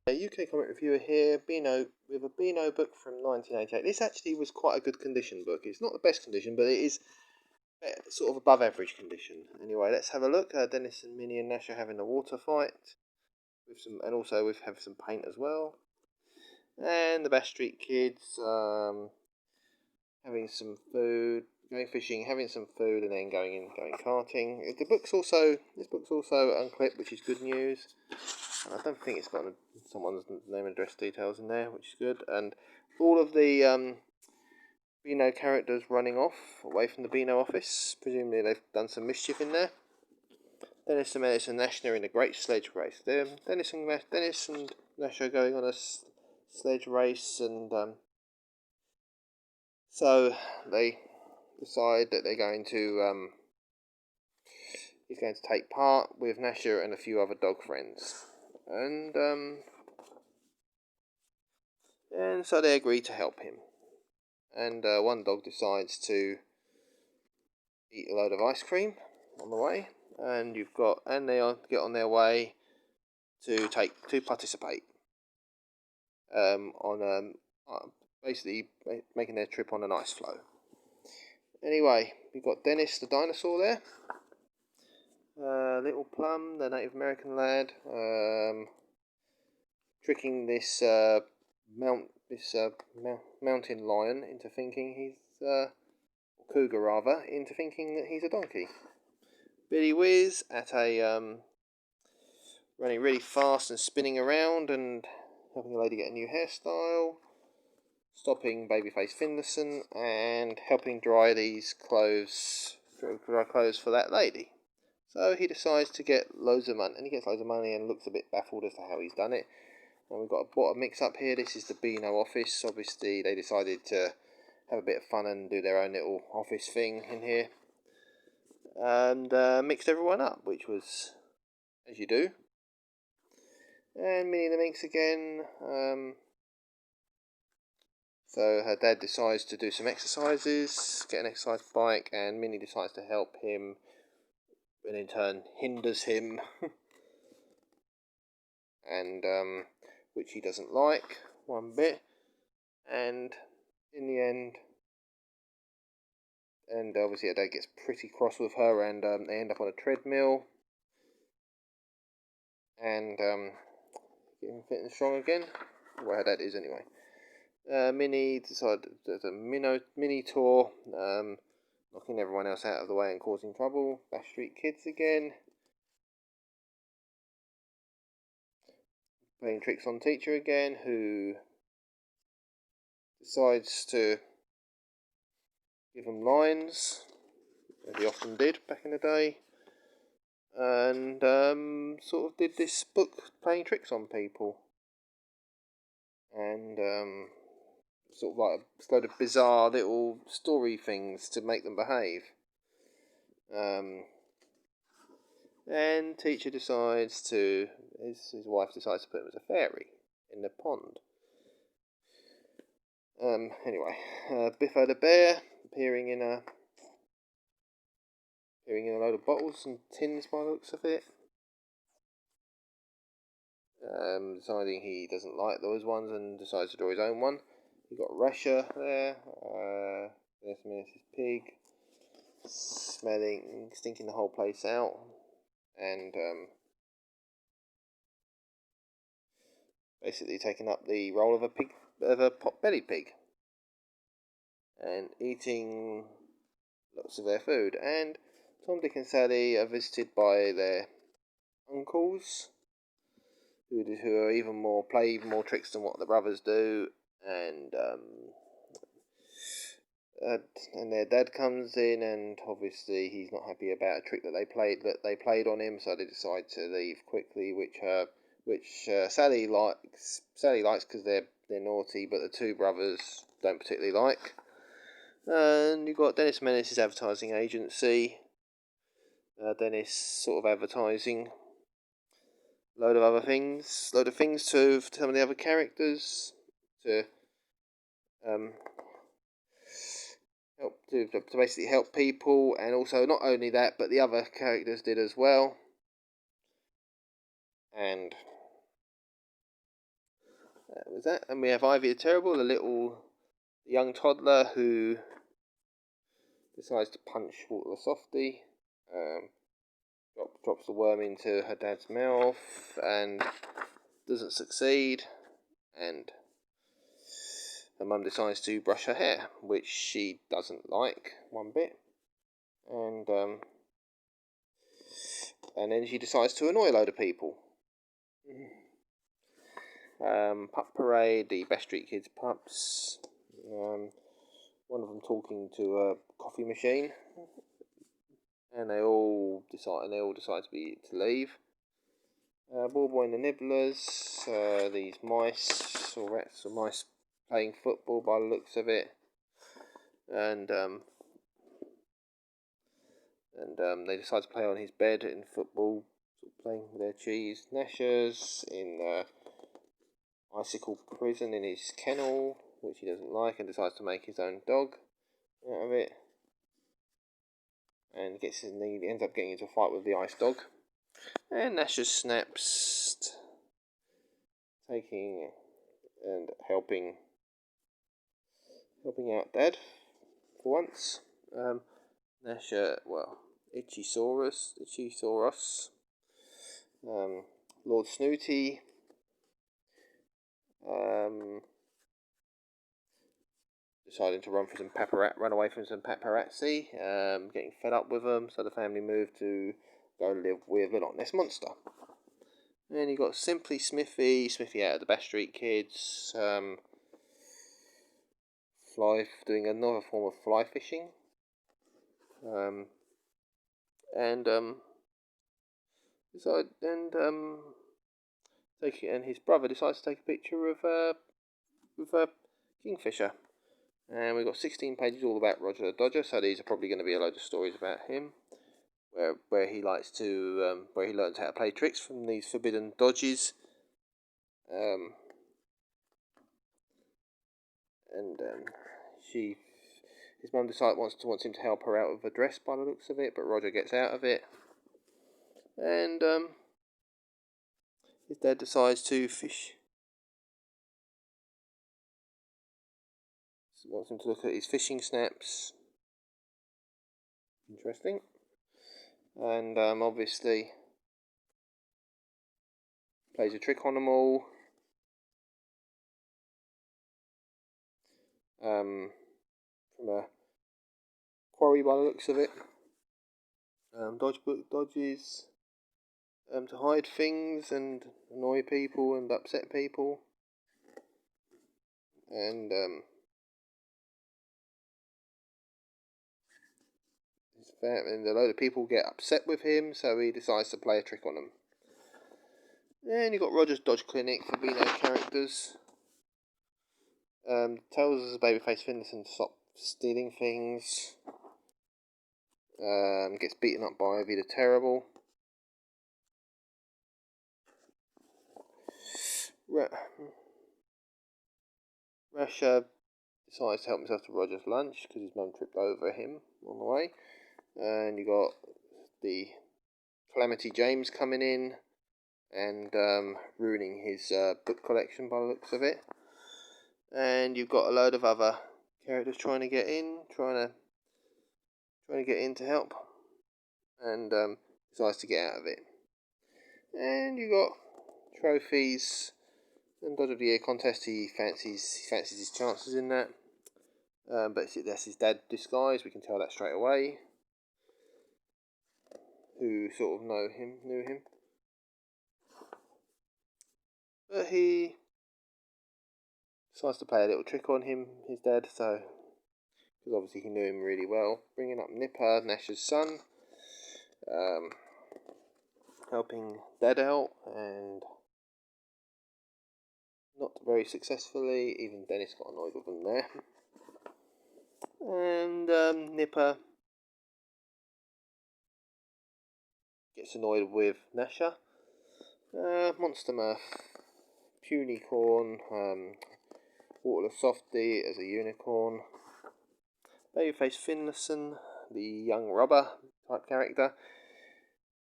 A UK comic reviewer here, Beano, with a Beano book from 1988. This actually was quite a good condition book. It's not the best condition, but it is sort of above average condition. Anyway, let's have a look. Dennis and Minnie and Nash are having a water fight, with some, and also we have some paint as well. And the Bash Street Kids having some food, going fishing, having some food, and then going karting. This book's also unclipped, which is good news. And I don't think it's got someone's name and address details in there, which is good. And all of the Beano characters running off away from the Beano office. Presumably they've done some mischief in there. Dennis and Menace and Nash are in a great sledge race. Dennis and Nash are going on a sledge race, and so they decide that they're going to he's going to take part with Nasher and a few other dog friends, and so they agree to help him. And one dog decides to eat a load of ice cream on the way, and they get on their way to participate on basically making their trip on an ice floe. Anyway, we've got Dennis the dinosaur there, Little Plum, the Native American lad, tricking this mountain lion into thinking he's cougar rather, into thinking that he's a donkey. Billy Whiz at a running really fast and spinning around and helping a lady get a new hairstyle, stopping Babyface Finlayson and helping dry clothes for that lady. So he decides to get loads of money, and he gets loads of money and looks a bit baffled as to how he's done it. And we've got a bottom mix-up here. This is the Beano office. Obviously, they decided to have a bit of fun and do their own little office thing in here. And mixed everyone up, which was, as you do. And Minnie the Minx again. So her dad decides to do some exercises, get an exercise bike, and Minnie decides to help him, and in turn hinders him. And which he doesn't like one bit. And in the end, and obviously her dad gets pretty cross with her, and they end up on a treadmill, and getting fit and strong again. Well, her dad is anyway. Minnie decided there's a mini tour, knocking everyone else out of the way and causing trouble. Bash Street Kids again, playing tricks on teacher again, who decides to give them lines, as he often did back in the day, and sort of did this book playing tricks on people, and sort of like a load of bizarre little story things to make them behave. And teacher decides to, his wife decides to put him as a fairy in the pond. Anyway, Biffo the bear appearing in a load of bottles and tins by the looks of it. Deciding he doesn't like those ones and decides to draw his own one. You've got Rasher there, there's Menace's pig, stinking the whole place out, and basically taking up the role of a pot-bellied pig, and eating lots of their food. And Tom, Dick, and Sally are visited by their uncles, who play even more tricks than what the brothers do, and their dad comes in, and obviously he's not happy about a trick that they played on him, so they decide to leave quickly, which Sally likes. Sally likes because they're naughty, but the two brothers don't particularly like. And you've got Dennis Menace's advertising agency. Dennis sort of advertising load of things to some of the other characters to to basically help people, and also not only that, but the other characters did as well. And That was that. And we have Ivy the Terrible, the young toddler who decides to punch Walter the Softy. Drops the worm into her dad's mouth and doesn't succeed. And her mum decides to brush her hair, which she doesn't like one bit. And then she decides to annoy a load of people. Pup Parade, the Best Street Kids pups. One of them talking to a coffee machine, and they all decide to leave. Ball Boy and the Nibblers, these mice or rats or mice playing football by the looks of it, and they decide to play on his bed in football, playing with their cheese. Nasher's in icicle prison in his kennel, which he doesn't like, and decides to make his own dog out of it, and he ends up getting into a fight with the ice dog. And Nasher snaps, taking and helping out Dad for once. Nasher, Itchysaurus, Lord Snooty, deciding to run away from some paparazzi, getting fed up with them, so the family moved to go live with the Loch Ness Monster. And you got Simply Smithy out of the Best Street Kids, doing another form of fly fishing, and his brother decides to take a picture with a kingfisher. And we've got 16 pages all about Roger the Dodger, so these are probably going to be a load of stories about him, where he learns how to play tricks from these forbidden dodges. His mum wants him to help her out with a dress by the looks of it, but Roger gets out of it. And his dad decides to fish. Wants him to look at his fishing snaps. Interesting. And obviously plays a trick on them all. From a quarry by the looks of it. Dodges to hide things and annoy people and upset people. And a load of people get upset with him, so he decides to play a trick on them. And you've got Roger's Dodge Clinic for Beano characters. Tells Babyface Finlayson to stop stealing things. Gets beaten up by Ivy the Terrible. Rasher decides to help himself to Roger's lunch because his mum tripped over him on the way. And you got the Calamity James coming in and ruining his book collection by the looks of it. And you've got a load of other characters trying to get in to help, and decides to get out of it. And you got trophies and Dodge of the Year contest. He fancies his chances in that, but that's his dad disguised. We can tell that straight away. Who sort of knew him, but he decides to play a little trick on him, his dad. So, because obviously he knew him really well, bringing up Nipper, Nash's son, helping Dad out, and not very successfully. Even Dennis got annoyed with him there. And Nipper gets annoyed with Nasher. Monster Murph, Punicorn, Water the Softy as a unicorn. Babyface Finlayson, the young robber type character.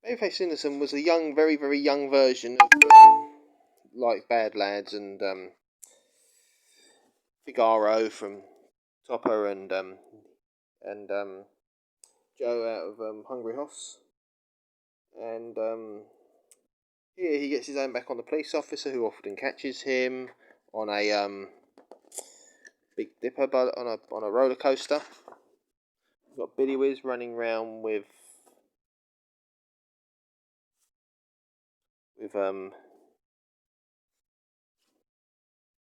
Babyface Finlayson was a young, very, very young version of like Bad Lads and Figaro from Topper and Joe out of Hungry Hoss. And here he gets his own back on the police officer, who often catches him on a Big Dipper, but on a roller coaster. We've got Billy Whiz running around with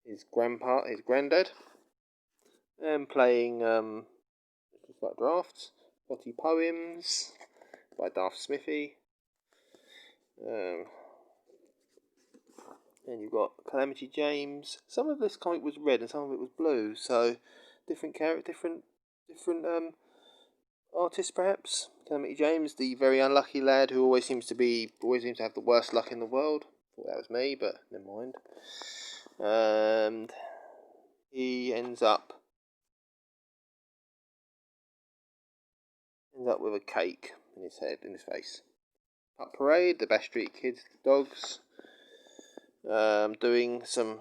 his granddad, and playing like drafts, Potty Poems by Darth Smithy. And you've got Calamity James. Some of this comic was red and some of it was blue, so different artists perhaps. Calamity James, the very unlucky lad who always seems to have the worst luck in the world. Thought that was me, but never mind. And he ends up with a cake in his face. Pup Parade, the Bash Street Kids, the dogs, doing some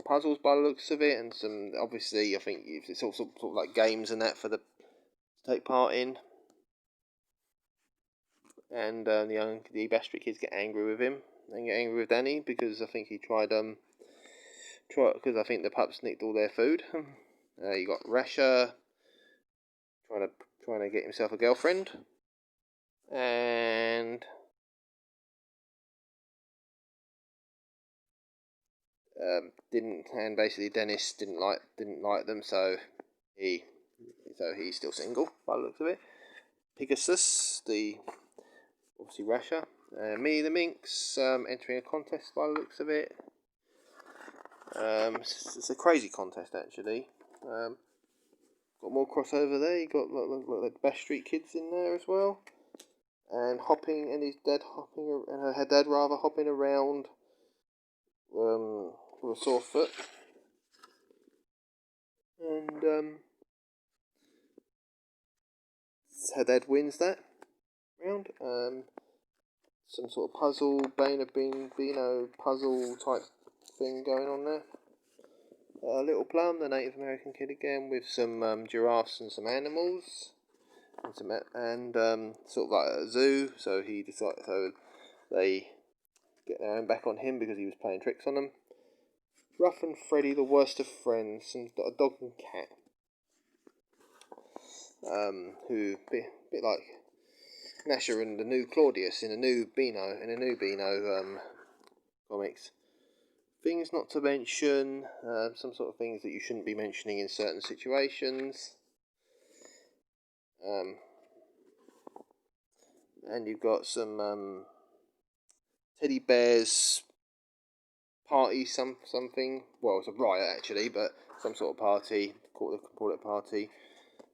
puzzles by the looks of it, and some, obviously, I think it's all sort of like games and that to take part in. And the Bash Street Kids get angry with him and get angry with Danny because I think he tried because I think the pups nicked all their food. You got Rasher trying to get himself a girlfriend, and basically Dennis didn't like them, so he's still single by the looks of it. Pegasus, obviously Rasher, Minnie the Minx entering a contest by the looks of it. It's a crazy contest actually. Got more crossover there. You got the Bash Street Kids in there as well, and her dad hopping around with a sore foot, and her dad wins that round. Some sort of puzzle, Beano puzzle type thing going on there. Little Plum, the Native American kid again, with some giraffes and some animals, and sort of like a zoo. So they get their own back on him because he was playing tricks on them. Ruff and Freddy, the worst of friends, and a dog and cat, who bit like Nasher and the new Claudius in a new Beano comics. Things not to mention, some sort of things that you shouldn't be mentioning in certain situations. And you've got some teddy bears party, something. Well, it's a riot actually, but some sort of party. Call it party.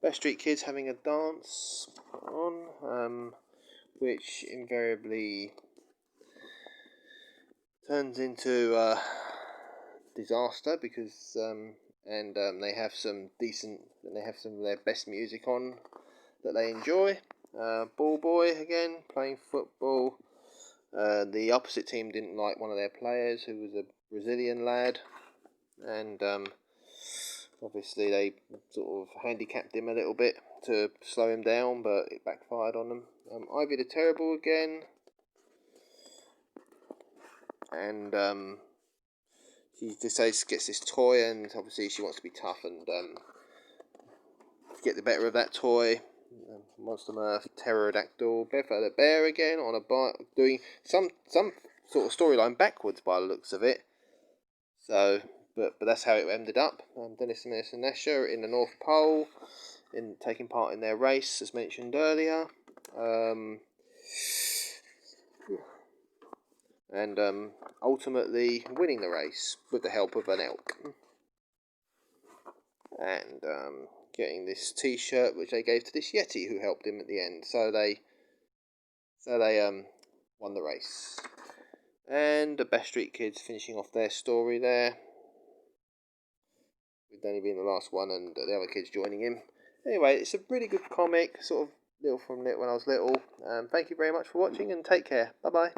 Bash Street Kids having a dance on, which invariably turns into disaster because they have some of their best music on that they enjoy. Ball Boy again playing football. The opposite team didn't like one of their players, who was a Brazilian lad, and obviously they sort of handicapped him a little bit to slow him down, but it backfired on them. Ivy the Terrible again, and she decides gets this toy, and obviously she wants to be tough and get the better of that toy. Monster Mirth, Pterodactyl, Beffa the Bear again on a bike, doing some sort of storyline backwards by the looks of it. So, but that's how it ended up. Dennis and Nasher in the North Pole, in taking part in their race, as mentioned earlier. And ultimately winning the race with the help of an elk. And getting this T-shirt, which they gave to this Yeti, who helped him at the end. So they won the race. And the Bash Street Kids finishing off their story there, with Danny being the last one and the other kids joining him. Anyway, it's a really good comic, sort of little from it when I was little. Thank you very much for watching, and take care. Bye bye.